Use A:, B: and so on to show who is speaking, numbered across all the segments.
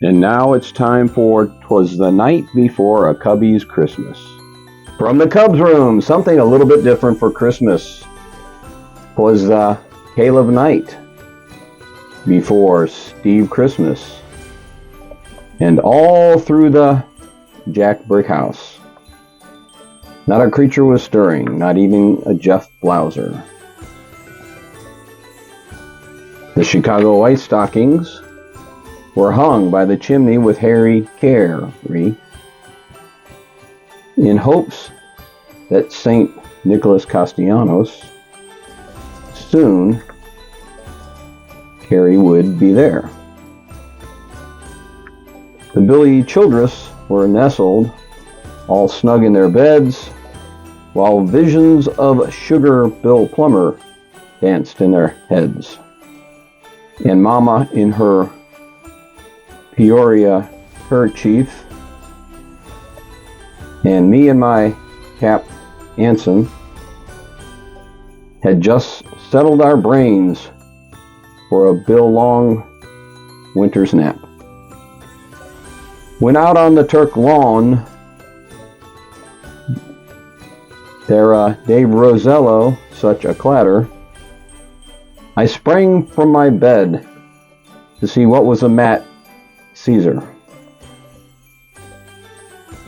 A: And now it's time for 'Twas the Night Before a Cubbies Christmas. From the Cubs room, something a little bit different for Christmas. 'Twas the Tale of Night before Steve Christmas. And all through the Jack Brick House, not a creature was stirring, not even a Jeff Blouser. The Chicago White Stockings were hung by the chimney with Harry Carey, in hopes that St. Nicholas Castellanos soon Carey would be there. The Billy Childress were nestled, all snug in their beds, while visions of Sugar Bill Plummer danced in their heads. And Mama, in her Peoria kerchief, and me in my Cap Anson, had just settled our brains for a Bill Long winter's nap. When out on the Turk lawn, there Dave Rosello, such a clatter, I sprang from my bed to see what was the Matt Caesar.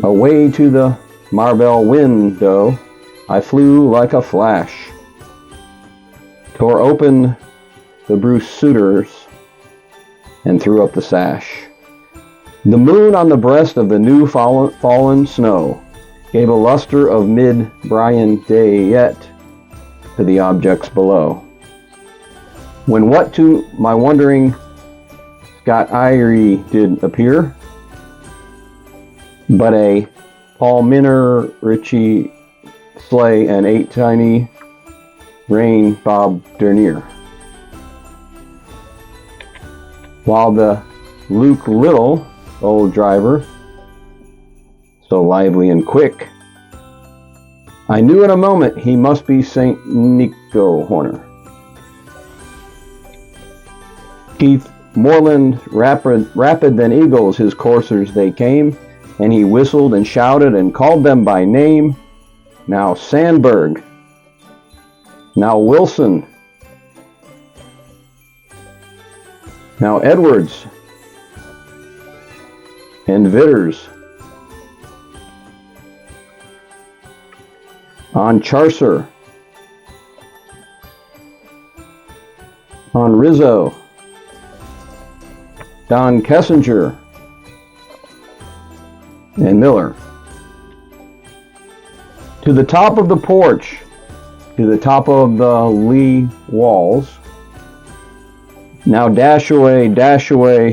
A: Away to the Marbell window I flew like a flash, tore open the Bruce Suitors, and threw up the sash. The moon on the breast of the new fallen snow gave a luster of mid-Bryan day yet to the objects below. When what to my wondering Scott Eyre did appear, but a Paul Minner, Richie sleigh, and 8 tiny rain Bob Dernier, while the Luke Little, old driver, so lively and quick, I knew in a moment he must be St. Nico Horner. Keith Moreland, rapid than eagles, his coursers they came, and he whistled and shouted and called them by name. Now Sandberg, now Wilson, now Edwards, and Vitters, on Charcer, on Rizzo, Don Kessinger, and Miller. To the top of the porch, to the top of the lee walls, now dash away, dash a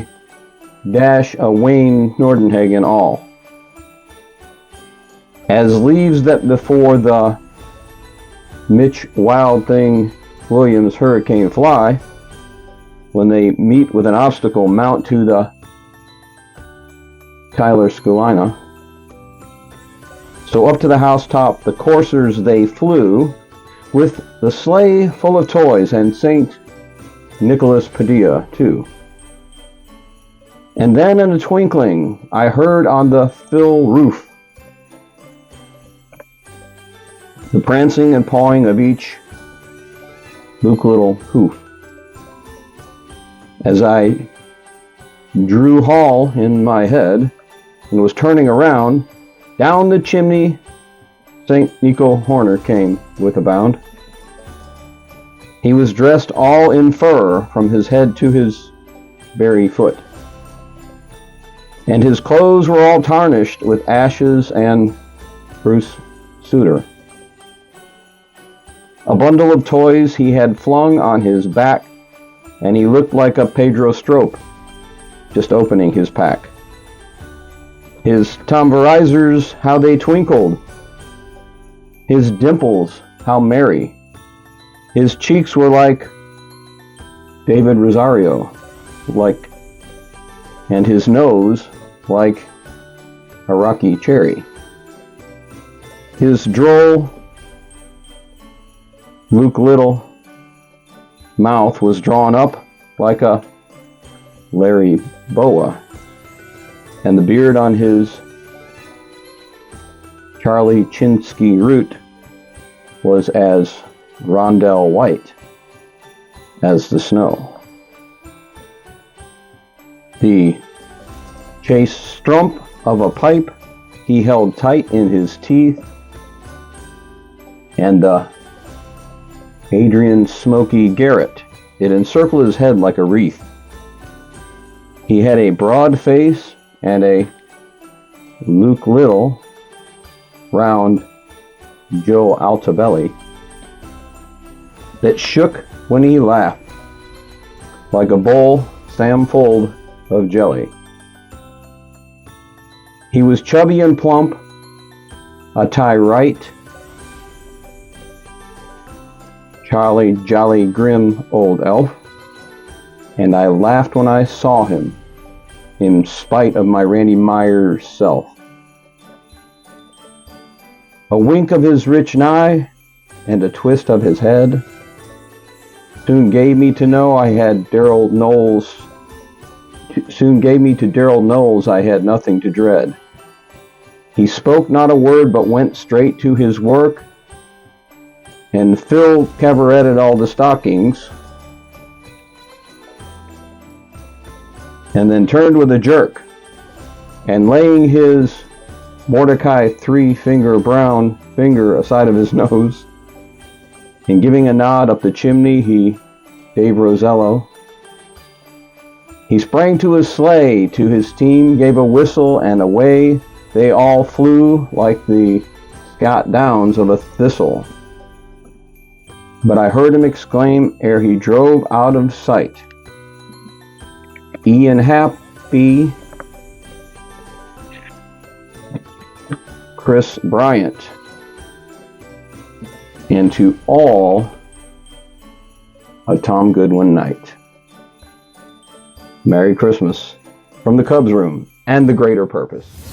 A: Wayne Nordenhagen all. As leaves that before the Mitch Wild Thing Williams hurricane fly, when they meet with an obstacle, mount to the Tyler Sculina. So up to the housetop the coursers they flew, with the sleigh full of toys, and St. Nicholas Padilla too. And then in a twinkling I heard on the Phil roof the prancing and pawing of each Luke Little hoof. As I drew Hall in my head and was turning around, down the chimney St. Nico Horner came with a bound. He was dressed all in fur from his head to his very foot, and his clothes were all tarnished with ashes and Bruce Suiter. A bundle of toys he had flung on his back, and he looked like a Pedro Strop just opening his pack. His tomborizers, how they twinkled, his dimples, how merry. His cheeks were like David Rosario, and his nose like a rocky cherry. His droll Luke Little mouth was drawn up like a Larry Boa, and the beard on his Charlie Chinsky root was as rondelle white as the snow. The chase strump of a pipe he held tight in his teeth, and the Adrian Smoky Garrett, it encircled his head like a wreath. He had a broad face and a Luke Little, round Joe Altabelli that shook when he laughed, like a bowl Samfold of jelly. He was chubby and plump, a tie right, Charlie Jolly Grim old elf, and I laughed when I saw him, in spite of my Randy Myers self. A wink of his rich eye and a twist of his head soon gave me to know I had Daryl Knowles. Soon gave me to Daryl Knowles I had nothing to dread. He spoke not a word, but went straight to his work, and Phil cabareted all the stockings, and then turned with a jerk, and laying his Mordecai three-finger brown finger aside of his nose, and giving a nod up the chimney, Dave Rosello, he sprang to his sleigh, to his team gave a whistle, and away they all flew like the Scott Downs of a thistle. But I heard him exclaim ere he drove out of sight, Ian Happy, Chris Bryant, and to all a Tom Goodwin night. Merry Christmas from the Cubs room and the greater purpose.